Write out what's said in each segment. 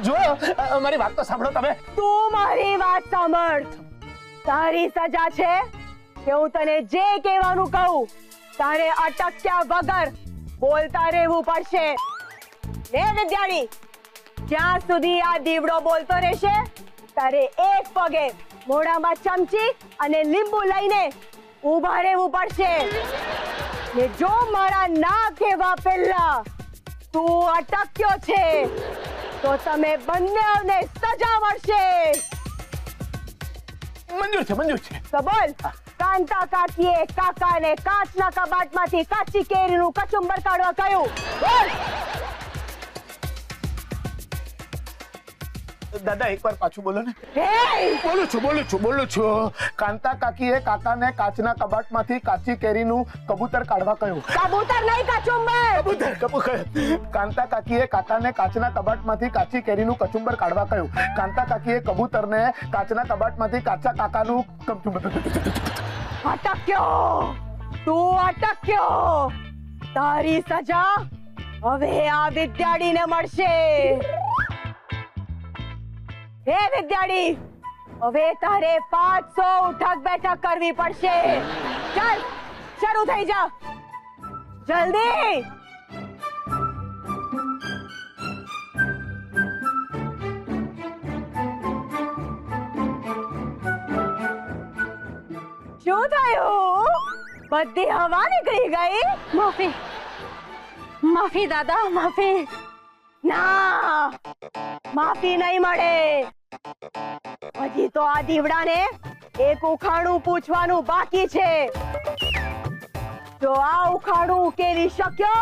જો મારી વાત તો સાંભળો તમે. તું મારી વાત સાંભળ. તારી સજા છે કે હું તને જે કહેવાનું કહું તારે અટક્યા વગર બોલતા રહેવું પડશે. લે વિદ્યાર્થી, જ્યાં સુધી આ દીવડો બોલતો રહેશે તારે એક પગે મોઢામાં ચમચી અને લીંબુ લઈને ઊભા રહેવું પડશે. ને જો મારા ના કહેવા પહેલા તું અટક્યો છે તો તમે બંનેને સજા મળશે. મંજૂર છે. તો બોલ. કાંતા કાકીએ કાકાને કાચના કબાટમાંથી કાચી કેરીનું કચુંબર કાઢવા કહ્યું. બોલ. દાદા એકવાર પાછું બોલો ને. હે, બોલું છું. કાંતા કાકીએ કાકાને કાચના કબાટમાંથી કાચી કેરીનું કબૂતર કાઢવા કહ્યું. કબૂતર નહીં, કચુંબર. કબૂતર. કાંતા કાકીએ કાકાને કાચના કબાટમાંથી કાચી કેરીનું કચુંબર કાઢવા કહ્યું. કાંતા કાકીએ કબૂતરને કાચના કબાટમાંથી કાચા કાકાનું કચુંબર. અટક્યો. તું અટક્યો. તારી સજા હવે આ વિદ્યાર્થીને મળશે. હે વિદ્યાર્થી, હવે તારે 500 ઉઠક બેઠક કરવી પડશે. ચાલ શરૂ થઈ જા જલ્દી. શું થયું? બધી હવા નીકળી ગઈ. માફી દાદા, માફી. ના, માફી નહીં મળે. હજી તો આ દીવડાને એક ઉખાણું પૂછવાનું બાકી છે. જો આ ઉખાણું ઉકેલી શક્યો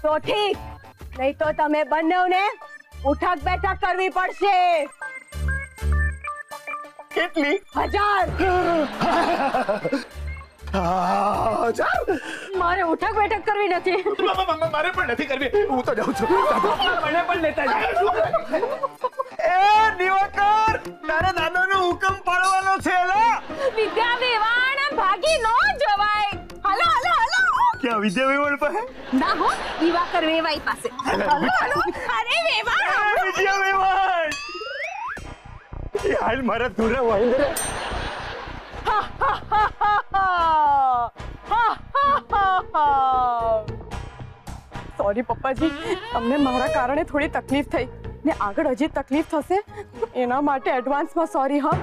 તો ઠીક, નહીં તો તમે બંનેને ઉઠક બેઠક કરવી પડશે. કેટલી? 1000. મારે ઉઠક બેઠક કરવી નથી. મારે પણ નથી કરવી. હું તો જાઉં છું. મને પણ લેતા જાઓ. એ દિવાકર, તારે દાદાનો હુકમ પાડવાનો છે. વિદ્યા વેવાણ ભાગી ન જવાય. હાલો હાલો હાલો. ક્યાં વિદ્યા વેવાણ પાસે? ના હો, દિવાકર વેવાઈ પાસે. હાલો હાલો. અરે વેવાણ. વિદ્યા વેવાણ. યાર મારા ધુરા વાંદરે. સોરી પપ્પાજી, તમને મારા કારણે થોડી તકલીફ થઈ ને આગળ હજી તકલીફ થશે એના માટે એડવાન્સમાં સોરી. હા,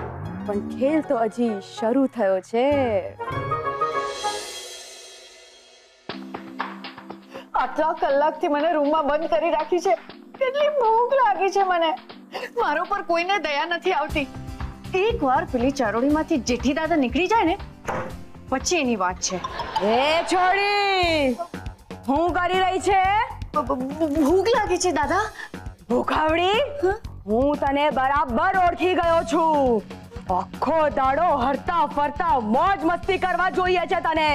પણ ખેલ તો હજી શરૂ થયો છે. આટલા કલાકથી મને રૂમમાં બંધ કરી રાખી છે. કેટલી ભૂખ લાગી છે મને. મારો પર કોઈને દયા નથી આવતી. એકવાર પેલી ચારોડીમાંથી જેઠી દાદા નીકળી જાય ને પછી એની વાત છે. એ છોડી, હું કરી રહી છે? ભૂખ લાગી છે દાદા. ભૂખાવડી, હું તને બરાબર ઓળખી ગયો છું. આખો દાડો હરતા ફરતા મોજ મસ્તી કરવા જોઈએ છે તને,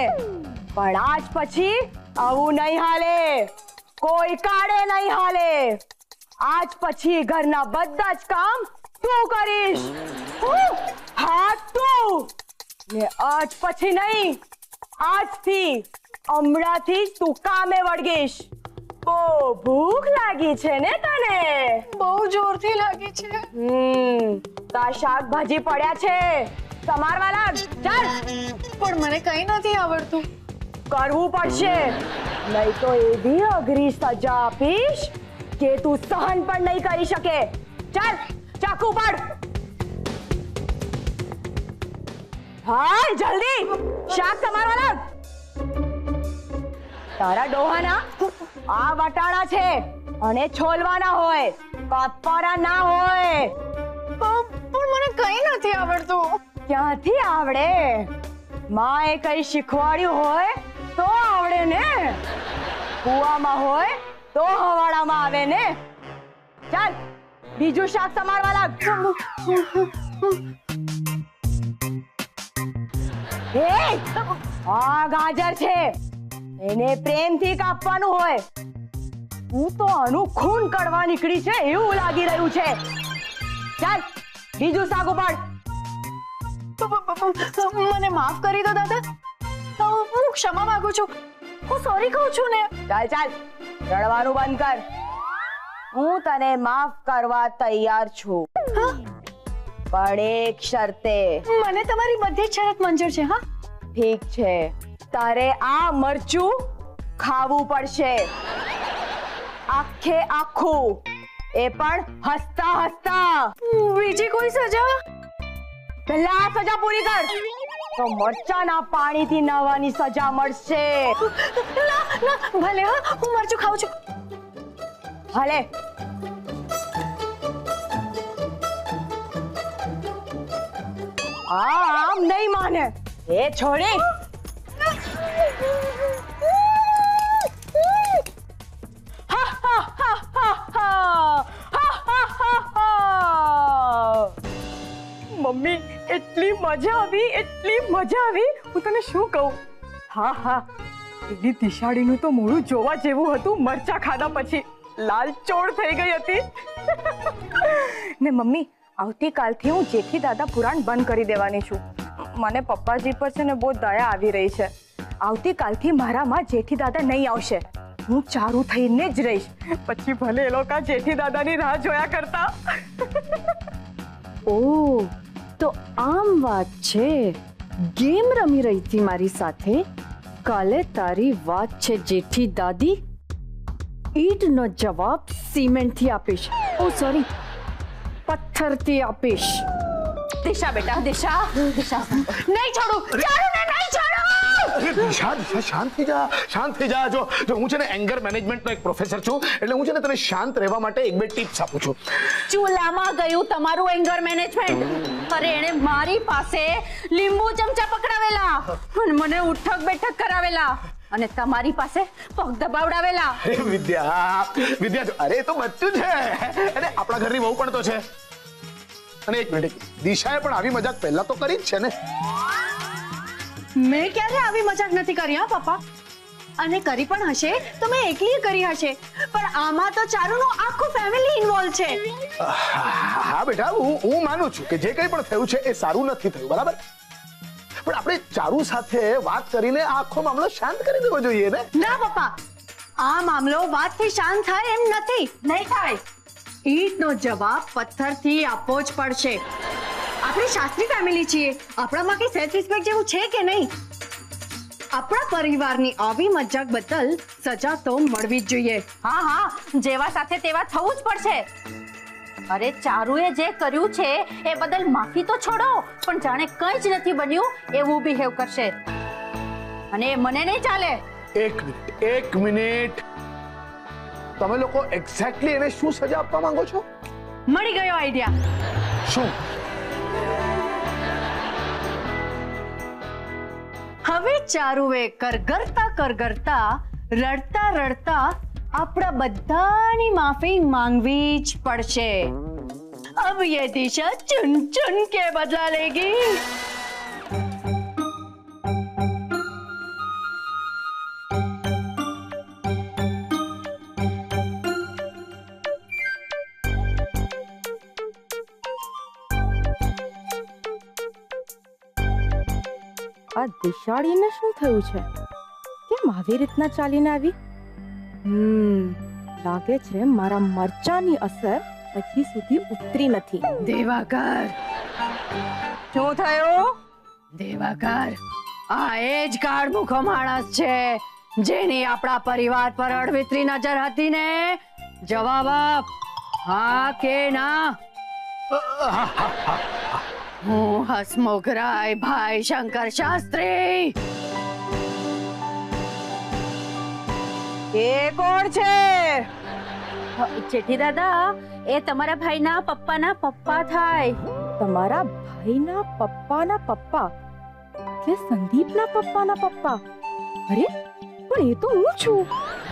પણ આજ પછી આવું નહીં હાલે. કોઈ કાળે નહીં હાલે. આજ પછી ઘરના બધા જ કામ તું કરીશ. હા તું. ને આજ પછી નહીં, આજથી હમણાંથી તું કામે વળગીશ. બહુ ભૂખ લાગી છે ને તને? બહુ જોરથી લાગી છે. તા શાકભાજી પડ્યા છે, સમારવા લાગ. ચાલ. પણ મને કઈ નથી આવડતું. કરવું પડશે, નહીં તો એવી અઘરી સજા આપીશ કે તું સહન પણ નહીં કરી શકે. ચાલ ચાકુ પાડ. હા જલ્દી શાક સમારવા લાગ. તારા ડોહાના આ વટાણા છે અને છોલવાના હોય, કાપવાના ના હોય. પણ મને કઈ નથી આવડતું. ક્યાંથી આવડે? માએ કઈ શીખવાડ્યું હોય તો આવડે ને. કુવામાં હોય તો હવાડામાં આવે ને. ચાલ બીજું શાક સમારવા લાગ. આ ગાજર છે, એને પ્રેમથી કાપવાનું હોય. હું તો આનું ખૂન કડવા નીકળી છે એવું લાગી રહ્યું છે. ચાલ બીજું શાક ઉપાડ. મને માફ કરી દો દાદા. હું ક્ષમા માંગુ છું. હું સોરી કહું છું ને. ચાલ ચાલ રડવાનું બંધ કર. હું તને માફ કરવા તૈયાર છું, પણ એક શરતે. મને તમારી બધી જ શરત મંજૂર છે. હા, ઠીક છે, તારે આ મરચું ખાવું પડશે, આખે આખું, એ પણ હસતા હસતા. બીજી કોઈ સજા? પહેલા આ સજા પૂરી કર, તો મરચાના પાણીથી નહાવાની સજા મળશે. ના ના, ભલે હા, હું મરચું ખાઉં છું. ભલે. આમ નહીં માને. એ છોડી. મમ્મી એટલી મજા આવી, હું તને શું કહું. હા, એની દિશાળીનું તો મોઢું જોવા જેવું હતું. મરચા ખાધા પછી લાલચોળ થઈ ગઈ હતી. ને મમ્મી, આવતીકાલથી હું જેઠી દાદા પુરાણ બંધ કરી દેવાની છું. મને પપ્પાજી પર છે ને બહુ દયા આવી રહી છે. આવતીકાલથી મારામાં જેઠી દાદા નહીં આવશે. હું ચારું થઈને જ રહીશ. પછી ભલે એ લોકો જેઠી દાદાની રાહ જોયા કરતા. ઓહ, તો આમ વાત છે. ગેમ રમી રહી હતી મારી સાથે. કાલે તારી વાત છે જેઠી દાદી. ઈંટનો જવાબ સિમેન્ટથી આપીશ. ઓ સોરી, પથ્થરથી આપીશ. દિશા બેટા, દિશા. નહીં છોડું, ચારું ને નહીં છોડું. અરે દિશા, શાંત થઈ જા. જો હું છે ને એંગર મેનેજમેન્ટનો એક પ્રોફેસર છું, એટલે હું છે ને તને શાંત રહેવા માટે એક બે ટિપ્સ આપું છું. ચૂલામાં ગયું તમારું એંગર મેનેજમેન્ટ. અરે એણે મારી પાસે લીંબુ ચમચા પકડાવેલા અને મને ઉઠક બેઠક કરાવેલા, અને તમારી પાસે પગ દબાવડાવેલા. અરે વિદ્યા, અરે તો બચ્ચું છે, અને આપણા ઘરની વહુ પણ તો છે. અને એક મિનિટ, દિશાએ પણ આવી મજાક પહેલા તો કરી જ છે ને. મેં ક્યારે આવી મજાક નથી કરી. હા પપ્પા, અને કરી પણ હશે તો મેં એકલી કરી હશે, પણ આમાં તો ચારુનું આખું ફેમિલી ઇન્વોલ્વ છે. હા બેટા, હું માનું છું કે જે કંઈ પણ થયું છે એ સારું નથી થયું, બરાબર. પણ આપણે ચારુ સાથે વાત કરીને આખો મામલો શાંત કરી દેવો જોઈએ ને. ના પપ્પા, આ મામલો વાતથી શાંત થાય એમ નથી. નહીં થાય. ઈંટનો જવાબ પથ્થરથી આપવો જ પડશે. આપણે શાસ્ત્રી ફેમિલી છીએ, આપણામાં કઈ સેલ્ફ રિસ્પેક્ટ જેવું છે કે નહીં? આપણા પરિવારની આવી મજાક બદલ સજા તો મળવી જ જોઈએ. હા, જેવા સાથે તેવા થવું જ પડશે. અરે ચારુએ જે કર્યું છે એ બદલ માફી તો છોડો, પણ જાણે કંઈ જ નથી બન્યું એવું બિહેવ કરશે, અને મને નહીં ચાલે. એક મિનિટ, તમે લોકો એક્ઝેક્ટલી એને શું સજા આપવા માંગો છો? મળી ગયો આઈડિયા. શું? હવે ચારુએ કરગરતા રડતા આપણા બધાની માફી માંગવી જ પડશે. अब ये दिशा चुन चुन के बदला लेगी. આ દિશાળીને શું થયું છે? કેમ આવી રીતના ચાલીને આવી? લાગે છે મારા મરચાની અસર હજી સુધી ઉતરી નથી. દેવાકર, શું થયું? દેવાકર, આ એ જ કાળમુખો માણસ છે જેની આપણા પરિવાર પર અડવિતરી નજર હતી ને. જવાબ આપ, હા કે ના? હું હસમુખરાય ભાઈ શંકર શાસ્ત્રી. એ કોણ છે? જેઠી દાદા, એ તમારા ભાઈના પપ્પાના પપ્પા થાય. તમારા ભાઈના પપ્પાના પપ્પા કે સંદીપના પપ્પાના પપ્પા? અરે પણ એ તો હું છું.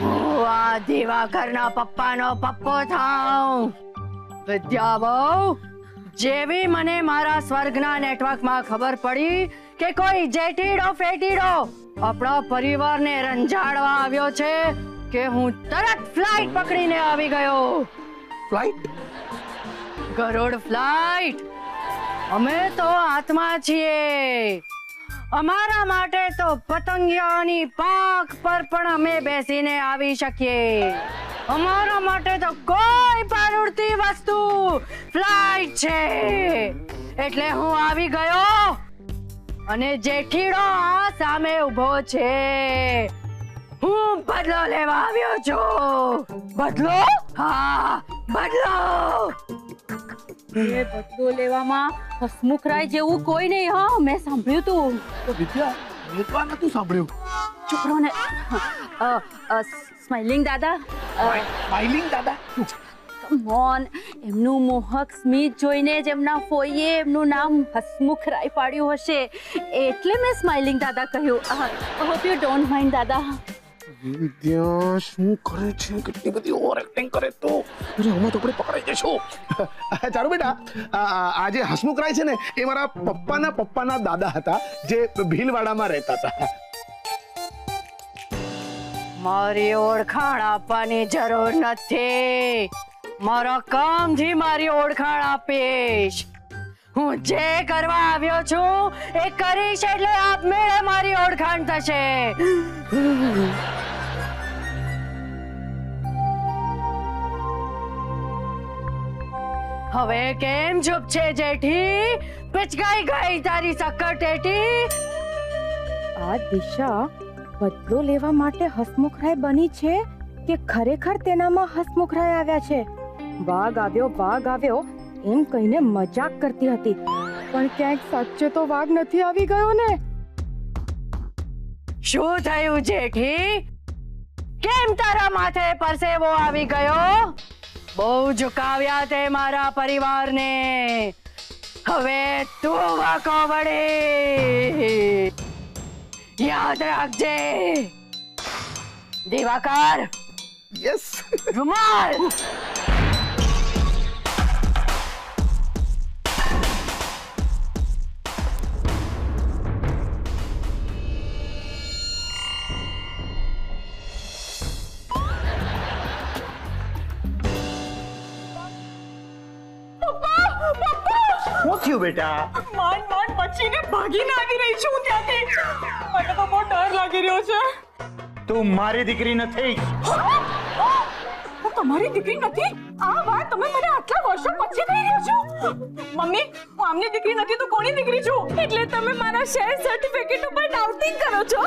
હું આ દેવાકરના પપ્પાનો પપ્પો થાઉં. વિદ્યા બહુ, જેવી મને મારા સ્વર્ગના નેટવર્કમાં ખબર પડી કે કોઈ જેઠીડો ફેટીડો આપણા પરિવારને રંજાડવા આવ્યો છે, કે હું તરત ફ્લાઇટ પકડીને આવી ગયો. ફ્લાઇટ? ગરુડ ફ્લાઇટ. અમે તો આત્મા છીએ, અમારા માટે તો પતંગિયાની પાંખ પર પણ અમે બેસીને આવી શકીએ. અમારા માટે તો કોઈ પણ ઉડતી વસ્તુ ફ્લાઇટ છે. એટલે હું આવી ગયો અને જેઠીડો આ સામે ઊભો છે. હું બદલો લેવા આવ્યો છું. બદલો? હા, બદલો. એ બદલો લેવામાં હસમુખરાય જેવું કોઈ નહીં. હા, મેં સાંભળ્યું તું. વિદ્યા, મેં તો આ નતું સાંભળ્યું. ચૂપ રહો ને. સ્માઇલિંગ દાદા, સ્માઇલિંગ દાદા? કમ ઓન, એમનું મોહક સ્મિત જોઈને જ એમના ફોઈએ એમનું નામ હસમુખરાય પાડ્યું હશે, એટલે મેં સ્માઇલિંગ દાદા કહ્યું. હોપ યુ ડોન્ટ માઇન્ડ દાદા. વિદ્યા શું કરે છે? કેટલી બધી ઓવર એક્ટિંગ કરે તો હમણાં તો આપણે પકડાઈ જઈશું. ચાલો બેટા, આ જે હસમુખરાય છે ને એ મારા પપ્પાના દાદા હતા, જે ભીલવાડામાં રહેતા હતા. મારી ઓળખાણ આપવાની જરૂર નથી. મારા કામથી મારી ઓળખાણ આપીશ. હું જે કરવા આવ્યો છું એ કરીશ, એટલે આપમેળે મારી ઓળખાણ થશે. હવે કેમ ચૂપ છે જેઠી? પિચકાઈ ગઈ તારી સક્કરટેટી. આ દિશા બદલો લેવા માટે હસમુખરાય બની છે કે ખરેખર તેનામાં હસમુખરાય આવ્યા છે? વાઘ આવ્યો એમ કહીને મજાક કરતી હતી, પણ ક્યાંક સાચે તો વાઘ નથી આવી ગયો ને? શું થયું જેઠી? કેમ તારા માથે પરસેવો આવી ગયો? બહુ ઝુકાવ્યા તે મારા પરિવારને. હવે તું વાંકો વળી. યાદ રાખજે. દિવાકર, યસ. રૂમાલ. શું થયું બેટા? માંડ બચીને ભાગીને આવી રહી છું ત્યાંથી. મને તો બહુ ડર લાગી રહ્યો છે. તું મારી દીકરી નથી. હું તમારી દીકરી નથી? આ વાત તમે મને આટલા વર્ષો પછી કહી રહ્યો છો? મમ્મી, હું આમની દીકરી નથી તો કોની દીકરી છું? એટલે તમે મારા શેર સર્ટિફિકેટ ઉપર ડાઉટિંગ કરો છો?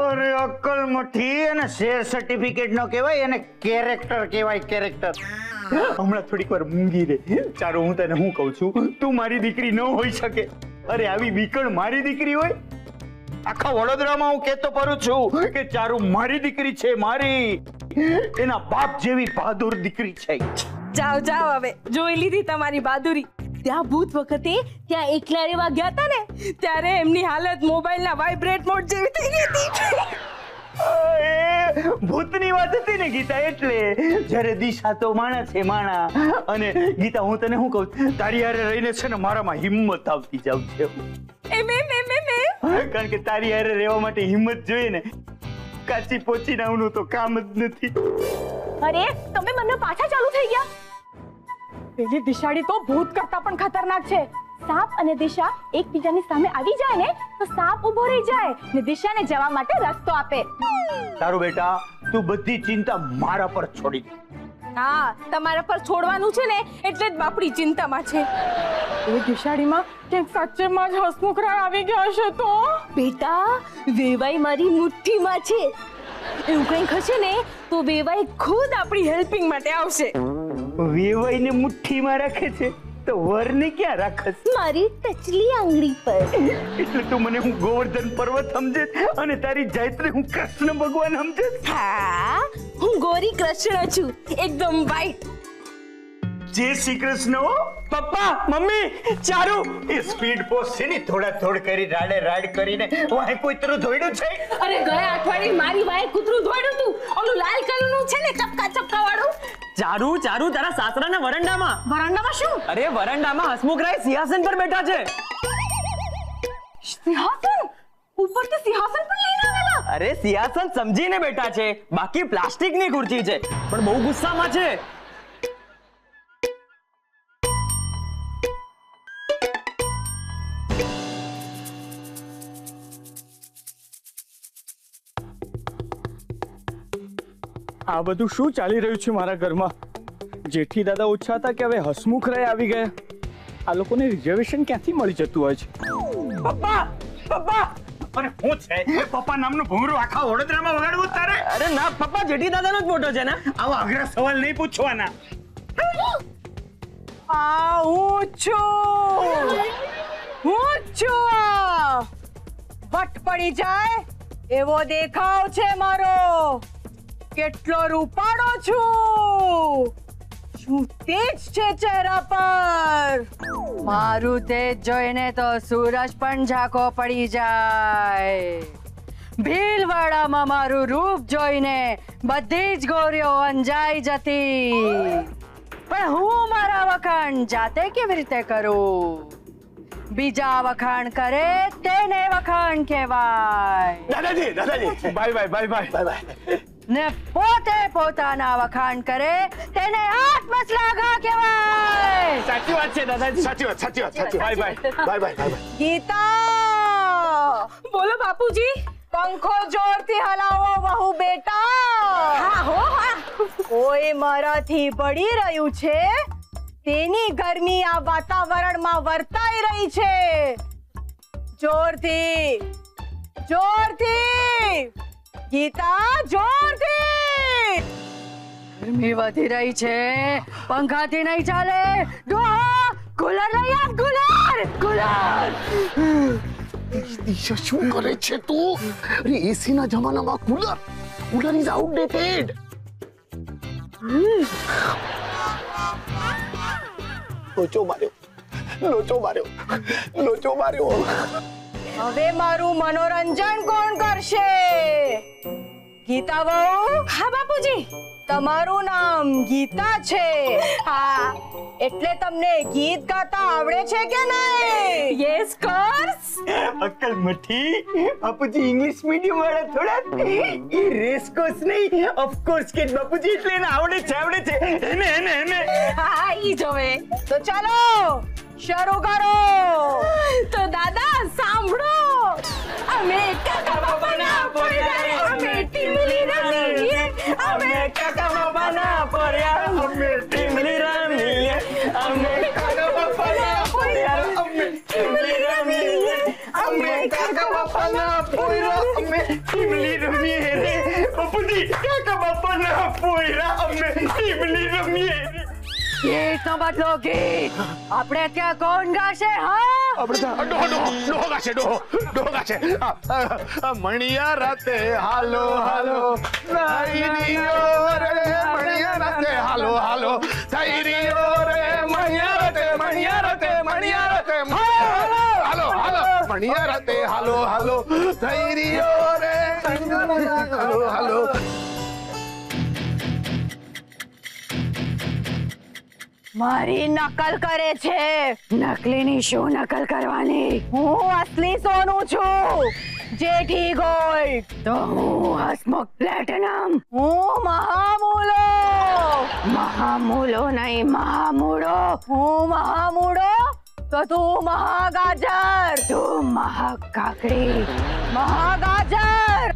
અરે અક્કલ મઠી, અને શેર સર્ટિફિકેટ નો કહેવાય, એને કેરેક્ટર કહેવાય, કેરેક્ટર. હમણાં થોડીક વાર મૂંગી રે. ચાલો હું તને હું કહું છું, તું મારી દીકરી ન હોઈ શકે. અરે આવી બીકણ મારી દીકરી હોય? આખા વડોદરામાં હું કહેતો ફરું છું કે ચારુ મારી દીકરી છે, મારી. એના બાપ જેવી બહાદુર દીકરી છે. જાઓ હવે, જોઈ લીધી તમારી બહાદુરી. ત્યાં ભૂત વખતે ત્યાં એકલા રહેવા ગયા હતા ને, ત્યારે એમની હાલત મોબાઈલના વાઇબ્રેટ મોડ જેવી થઈ ગઈ હતી. એ ભૂતની વાત હતી ને ગીતા, એટલે જ્યારે દિશા તો માણસ છે, માણા. અને ગીતા, હું તને શું કહું, તારી હારે રહીને છે ને મારામાં હિંમત આવતી જાવ છે. કારણ કે તારી હારે રહેવા માટે હિંમત જોઈએ ને. કાચી પોચી નાવનું તો કામ જ નથી. અરે તમે બંને પાછા ચાલુ થઈ ગયા. પેલી દિશાળી તો ભૂત કરતા પણ ખતરનાક છે. સાપ અને દિશા એકબીજાની સામે આવી જાય ને તો સાપ ઊભો રહી જાય ને દિશાને જવા માટે રસ્તો આપે. તારું બેટા, તું બધી ચિંતા મારા પર છોડી દે. હા, તમારા પર છોડવાનું છે ને, એટલે જ બાપડી ચિંતામાં છે. એ દિશાળીમાં ક્યાંક સાચેમાં જ હસમુખરાય આવી ગયા છે તો? બેટા, વેવાઈ મારી મુઠ્ઠીમાં છે. એવું કંઈક હશે ને તો વેવાઈ ખુદ આપણી હેલ્પિંગ માટે આવશે. વેવાઈને મુઠ્ઠીમાં રાખે છે તો વરને ક્યાં રાખસ? મારી ટચલી આંગળી પર. એટલે તું મને હું ગોવર્ધન પર્વત સમજે અને તારી જાયત્રી હું કૃષ્ણ ભગવાન સમજે? હા, હું ગોરી કૃષ્ણ છું, એકદમ વ્હાઈટ. જય શ્રી કૃષ્ણ. પપ્પા, મમ્મી, ચારુ એ સ્પીડ પોસ્ટ છે ને, થોડ કરી રાડ કરીને વાહે કૂતરું દોડ્યું છે. અરે ગયા અઠવાડિયે મારી વાય કૂતરું દોડ્યું તું, ઓલું લાલ કલરનું છે ને, ચપકા વાળું. ચારુ તારા સાસરાના વરંડામાં. વરાંડામાં શું? અરે વરંડામાં હસમુખરાય સિંહાસન પર બેઠા છે. સિંહાસન? ઉપરથી સિંહાસન પણ લઈને આવેલા? અરે સિંહાસન સમજીને બેઠા છે, બાકી પ્લાસ્ટિકની ખુરશી છે, પણ બહુ ગુસ્સામાં છે. આ બધું શું ચાલી રહ્યું છે મારા ઘરમાં? જેઠી દાદા ઓછા હતા કે હવે હસમુખ રાય આવી ગયા? આ લોકોને રિઝર્વેશન ક્યાંથી મળી જતું હોય છે? પપ્પા પપ્પા અરે હું છે પપ્પા નામનું ભૂંગળું આખા વડોદરામાં વગાડવું તારે? અરે ના પપ્પા, જેઠી દાદાનો જ ફોટો છે ને. આવા અઘરા સવાલ નહીં પૂછવાના. હું છું. વટ પડી જાય એવો દેખાવ છે મારો. કેટલો રૂપાળો છું તેજ છે ચહેરા પર. મારું તેજ જોઈને તો સૂરજ પણ ઝાંખો પડી જાય. ભીલવાડામાં મારું રૂપ જોઈને બધી જ ગોરીઓ અંજાઈ જતી. પણ હું મારા વખાણ જાતે કેવી રીતે કરું? બીજા વખાણ કરે તેને વખાણ કહેવાય. દાદાજી બાય બાય. ને પોતે પોતાના વખાણ કરે તેને આત્મશ્લાઘા કહેવાય. સાચી વાત છે દાદાજી, સાચી વાત. બાય. ગીતા, બોલો બાપુજી. પંખો જોરથી હલાવો વહુ બેટા. કોઈ મારાથી પડી રહ્યું છે તેની ગરમી આ વાતાવરણમાં વર્તાઈ રહી છે. જોરથી ગીતા, જોરથી. ગરમી વધી રહી છે, પંખાથી નહીં ચાલે. ડોહા, કુલર લઈ આવ. કુલર. દિશા શું કરે છે તું? અરે એસી ના જમાનામાં કુલર ઇઝ આઉટડેટેડ. લોચો માર્યો. હવે મારું મનોરંજન કોણ કરશે? ગીતા વહુ. હા બાપુજી. તમારું નામ ગીતા છે? હા. એટલે તમને ગીત ગાતા આવડે છે કે નહીં? Yes course. અક્કલ મઠી, બાપુજી ઇંગ્લિશ મીડિયમ વાળા થોડા. એ રેસ કોર્સ નહીં, ઓફ કોર્સ કે બાપુજી એટલે એને આવડે છે. એને હા ઈ જોવે. તો ચાલો શરૂ કરો. તો દાદા સાંભળો. અમે કાકા બાપાના પોર્યા, અમે ટીમલી રમીએ. અમે કાકા બાપાના પોર્યા, અમે ટીમલી રમીએ. અમે કાકા બાપાના પોર્યા, અમે ટીમલી રમીએ. અમે કાકા બાપાના પોર્યા, અમે ટીમલી રમીએ રે. બાપુજી કાકા બાપાના પોયરા અમે ટીમલી રમીએ. ગીતનો બદલો ગીત. આપણે ત્યાં કોણ ગાશે? હા, ડોહો ગાશે. મણિયા રાતે હાલો થઈ રહ્યો રે. મણિયા રાતે હાલો થઈ રહ્યો રે. મણિયા રાતે હાલો થઈ રહ્યો રે. હાલો. મારી નકલ કરે છે. નકલીની શું નકલ કરવાની? હું અસલી સોનું છું. જેઠી ગોલ્ડ. તો હું હસમુખ પ્લેટિનમ. હું મહામૂલો નહીં, મહામૂળો. હું મહામૂળો તો તું મહાગાજર. તું મહાકાકડી. મહાગાજર.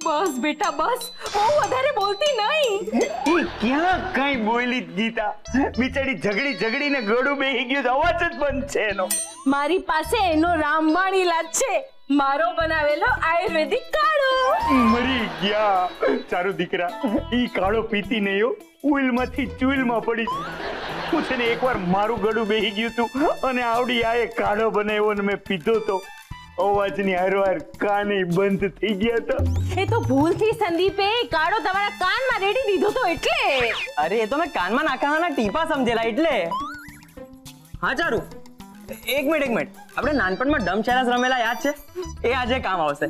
બસ બેટા બસ, બહુ વધારે બોલતી નહીં. એ ક્યાં કઈ બોલી ગીતા? બિચારી ઝઘડીને ગળું બેહી ગયું, અવાજ જ બંધ છે એનો. મારી પાસે એનો રામબાણ ઈલાજ છે, મારો બનાવેલો આયુર્વેદિક કાળો. મરી ગયા ચારો દીકરા. ઈ કાળો પીતી નહીં હો, ઉલમાંથી ચૂલમાં પડી. હું છે ને એકવાર મારું ગળું બેહી ગયું તું અને આવડી આએ કાળો બનાવ્યો ને મેં પીધો તો અવાજની હારવાર કાને બંધ થઈ ગયા હતા. એ તો ભૂલથી સંદીપે કાળો તમારા કાનમાં રેડી દીધો તો એટલે. અરે એ તો મેં કાનમાં નાખવાના ટીપા સમજેલા એટલે. હા ચારુ, એક મિનિટ. આપણે નાનપણમાં ડમ ચેરાસ રમેલા યાદ છે? એ આજે કામ આવશે.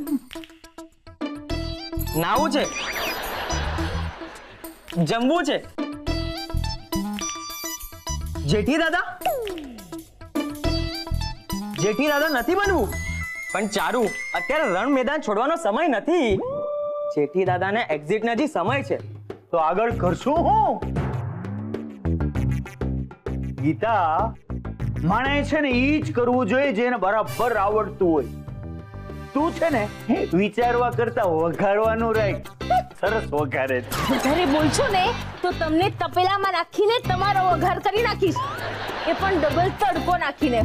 નાવું છે, જમવું છે. જેઠી દાદા નથી બનવું. પણ ચારુ, અત્યારે રણ મેદાન છોડવાનો સમય નથી. જેઠી દાદાને એક્ઝિટ હજી સમય છે. તો આગળ કરશું હું ગીતા માણે છે ને ઈ જ કરવું જોઈએ જેને બરાબર આવડતું હોય તું છે ને વિચારવા કરતા વઘારવાનું રાખ સરસ વઘારે છે. વધારે બોલશો ને તો તમને તપેલામાં નાખીને તમારો વઘાર કરી નાખીશ એ પણ ડબલ તડકો નાખીને